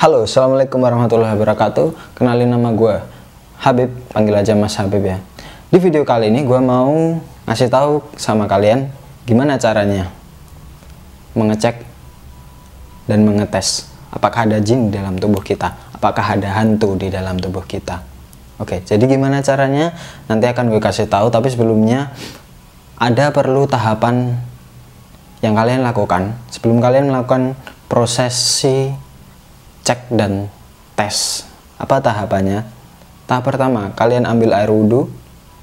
Halo, assalamualaikum warahmatullahi wabarakatuh. Kenalin nama gue Habib, panggil aja Mas Habib ya. Di video kali ini gue mau ngasih tahu sama kalian gimana caranya mengecek dan mengetes apakah ada jin di dalam tubuh kita, apakah ada hantu di dalam tubuh kita. Oke, jadi gimana caranya? Nanti akan gue kasih tahu, tapi sebelumnya ada perlu tahapan yang kalian lakukan sebelum kalian melakukan prosesi cek dan tes. Apa tahapannya? Tahap pertama, kalian ambil air wudhu.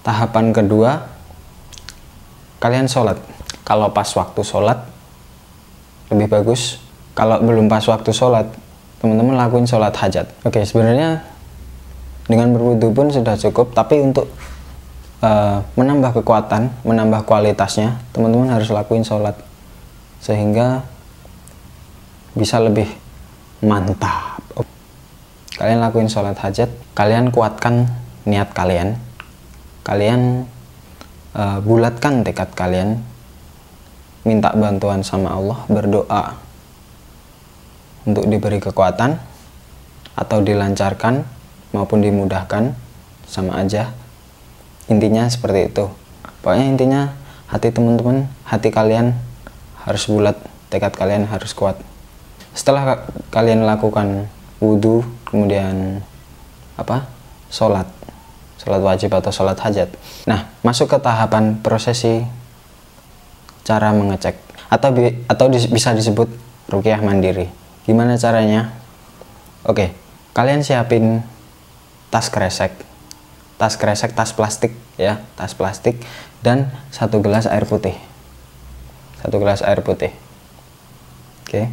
Tahapan kedua, kalian sholat. Kalau pas waktu sholat lebih bagus. Kalau belum pas waktu sholat, teman-teman lakuin sholat hajat. Oke, sebenarnya dengan berwudhu pun sudah cukup, tapi untuk menambah kekuatan, menambah kualitasnya, teman-teman harus lakuin sholat sehingga bisa lebih mantap. Kalian lakuin sholat hajat, kalian kuatkan niat kalian, kalian bulatkan tekad kalian, minta bantuan sama Allah, berdoa untuk diberi kekuatan atau dilancarkan maupun dimudahkan, sama aja. Intinya seperti itu. Pokoknya intinya hati teman-teman, hati kalian harus bulat, tekad kalian harus kuat. Setelah kalian lakukan wudhu, kemudian sholat wajib atau sholat hajat. Nah, masuk ke tahapan prosesi cara mengecek atau bisa disebut ruqyah mandiri. Gimana caranya? Oke, kalian siapin tas kresek, tas plastik ya, tas plastik, dan 1 gelas air putih. 1 gelas air putih. Oke.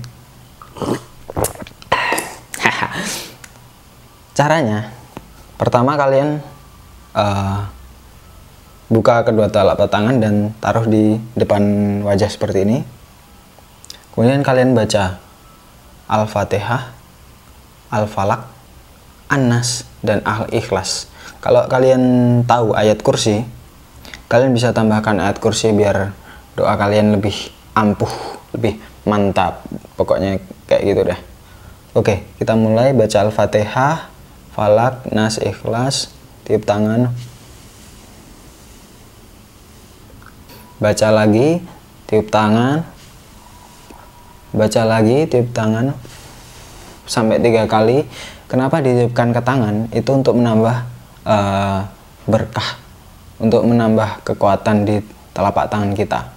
Caranya, pertama kalian buka kedua telapak tangan dan taruh di depan wajah seperti ini. Kemudian kalian baca Al-Fatihah, Al-Falaq, An-Nas, dan Al-Ikhlas. Kalau kalian tahu ayat kursi, kalian bisa tambahkan ayat kursi biar doa kalian lebih ampuh, lebih mantap. Pokoknya kayak gitu deh. Oke, kita mulai baca Al-Fatihah, Falaq, Nas, Ikhlas, tiup tangan. Baca lagi, tiup tangan. Baca lagi, tiup tangan. Sampai 3 kali. Kenapa ditiupkan ke tangan? Itu untuk menambah berkah, untuk menambah kekuatan di telapak tangan kita.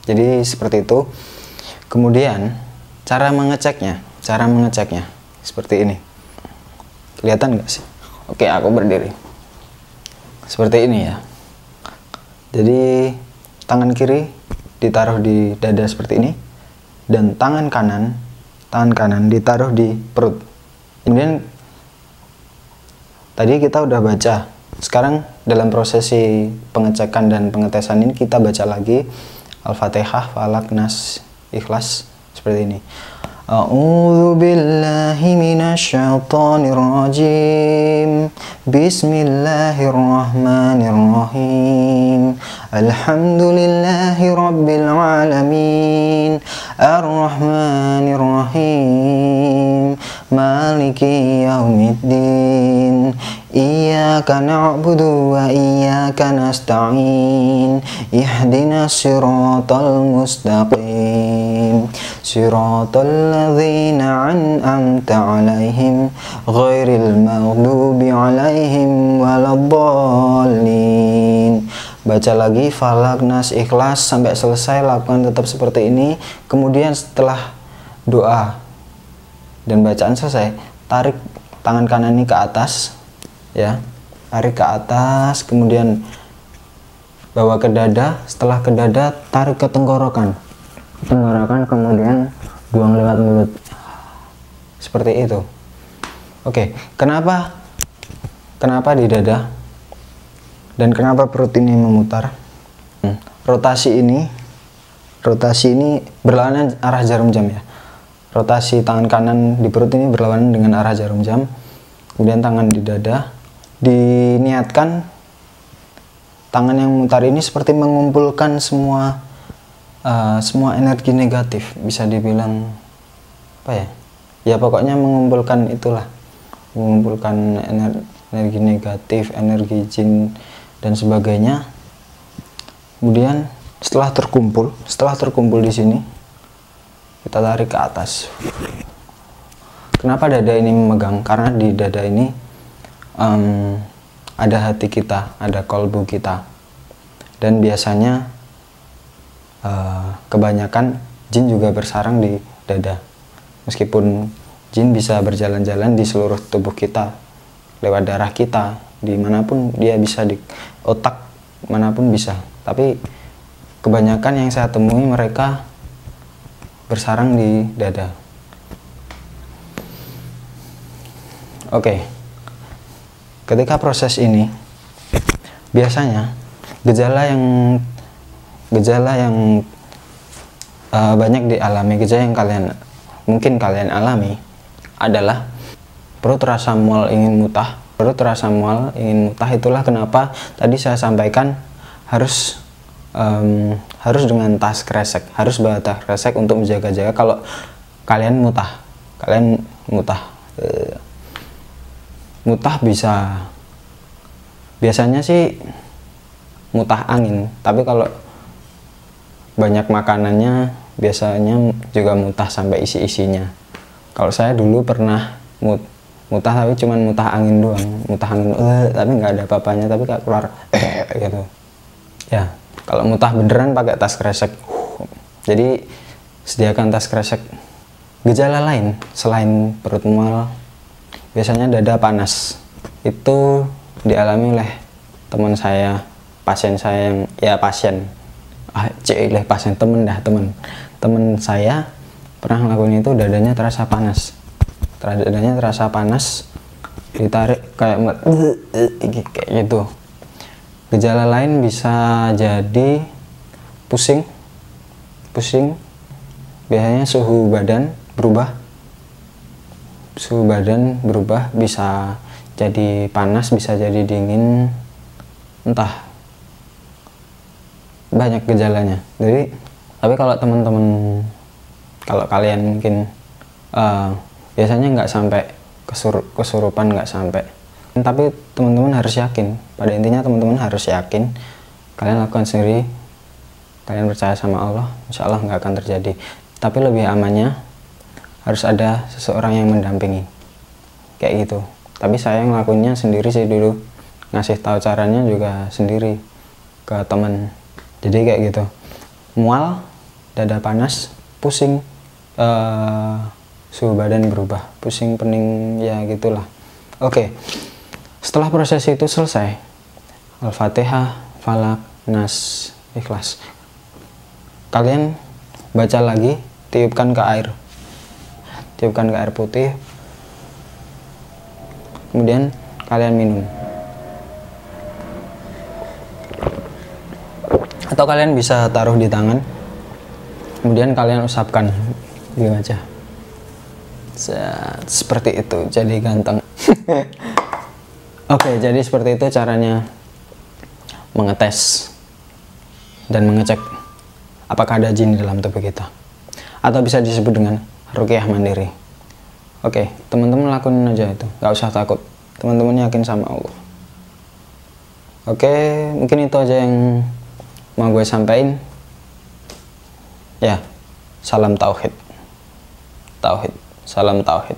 Jadi seperti itu. Kemudian cara mengeceknya seperti ini. Kelihatan nggak sih? Oke, aku berdiri seperti ini ya. Jadi tangan kiri ditaruh di dada seperti ini, dan tangan kanan ditaruh di perut. Kemudian tadi kita udah baca. Sekarang dalam prosesi pengecekan dan pengetesan ini kita baca lagi Al-Fatihah, Falaq, Nas, Ikhlas seperti ini. A'udzu billahi minasyaitonir rajim. Bismillahirrahmanirrahim. Alhamdulillahi rabbil alamin. Ar-Rahmanir-Rahim. Maliki yaumiddin. Iyyaka na'budu wa iyyaka nasta'in. Ihdinas siratal mustaqim. Siratal ladzina an'amta 'alaihim ghairil maghdubi 'alaihim waladdallin. Baca lagi Falaq, Nas, Ikhlas sampai selesai. Lakukan tetap seperti ini. Kemudian setelah doa dan bacaan selesai, tarik tangan kanan ini ke atas ya, tarik ke atas, kemudian bawa ke dada. Setelah ke dada, tarik ke tenggorokan, kemudian buang lewat mulut seperti itu. Oke, kenapa di dada dan kenapa perut ini memutar? Rotasi ini berlawanan arah jarum jam ya. Rotasi tangan kanan di perut ini berlawanan dengan arah jarum jam. Kemudian tangan di dada, diniatkan tangan yang memutar ini seperti mengumpulkan semua energi negatif, bisa dibilang apa ya, ya pokoknya mengumpulkan itulah, mengumpulkan energi negatif, energi jin dan sebagainya. Kemudian setelah terkumpul di sini, kita tarik ke atas. Kenapa dada ini memegang? Karena di dada ini ada hati kita, ada kolbu kita, dan biasanya kebanyakan jin juga bersarang di dada. Meskipun jin bisa berjalan-jalan di seluruh tubuh kita, lewat darah kita, dimanapun dia bisa, di otak manapun bisa. Tapi kebanyakan yang saya temui mereka bersarang di dada. Oke, ketika proses ini biasanya gejala yang banyak dialami, gejala yang mungkin kalian alami adalah perut terasa mual, ingin muntah. Perut terasa mual, ingin muntah. Itulah kenapa tadi saya sampaikan harus dengan tas kresek, harus bawa tas kresek untuk menjaga-jaga kalau kalian muntah. Muntah biasanya sih muntah angin, tapi kalau banyak makanannya biasanya juga muntah sampai isi-isinya. Kalau saya dulu pernah muntah, tapi cuman muntah angin doang, tapi nggak ada apa-apanya, tapi kayak keluar gitu ya. Kalau muntah beneran pakai tas kresek. Jadi sediakan tas kresek. Gejala lain selain perut mual, biasanya dada panas. Itu dialami oleh teman saya, pasien saya yang temen saya pernah ngelakuin itu. Dadanya terasa panas, ditarik kayak gitu. Gejala lain bisa jadi pusing, biasanya suhu badan berubah, bisa jadi panas, bisa jadi dingin, entah, banyak gejalanya. Jadi tapi kalau kalian mungkin biasanya nggak sampai kesurupan, nggak sampai, tapi teman-teman harus yakin, pada intinya teman-teman harus yakin, kalian lakukan sendiri, kalian percaya sama Allah, insya Allah nggak akan terjadi. Tapi lebih amannya harus ada seseorang yang mendampingi, kayak gitu. Tapi saya ngelakuinnya sendiri sih dulu, ngasih tahu caranya juga sendiri ke teman. Jadi kayak gitu, mual, dada panas, pusing, suhu badan berubah, pusing, pening, ya gitulah. Oke, setelah proses itu selesai, Al-Fatihah, Falak, Nas, Ikhlas, kalian baca lagi, tiupkan ke air putih, kemudian kalian minum, atau kalian bisa taruh di tangan, kemudian kalian usapkan di wajah. Seperti itu, jadi ganteng. Oke, jadi seperti itu caranya mengetes dan mengecek apakah ada jin di dalam tubuh kita, atau bisa disebut dengan ruqyah mandiri. Oke, teman-teman lakuin aja itu, nggak usah takut, teman-teman yakin sama Allah. Oke, mungkin itu aja yang mau gue sampaikan. Ya, salam tauhid, salam tauhid.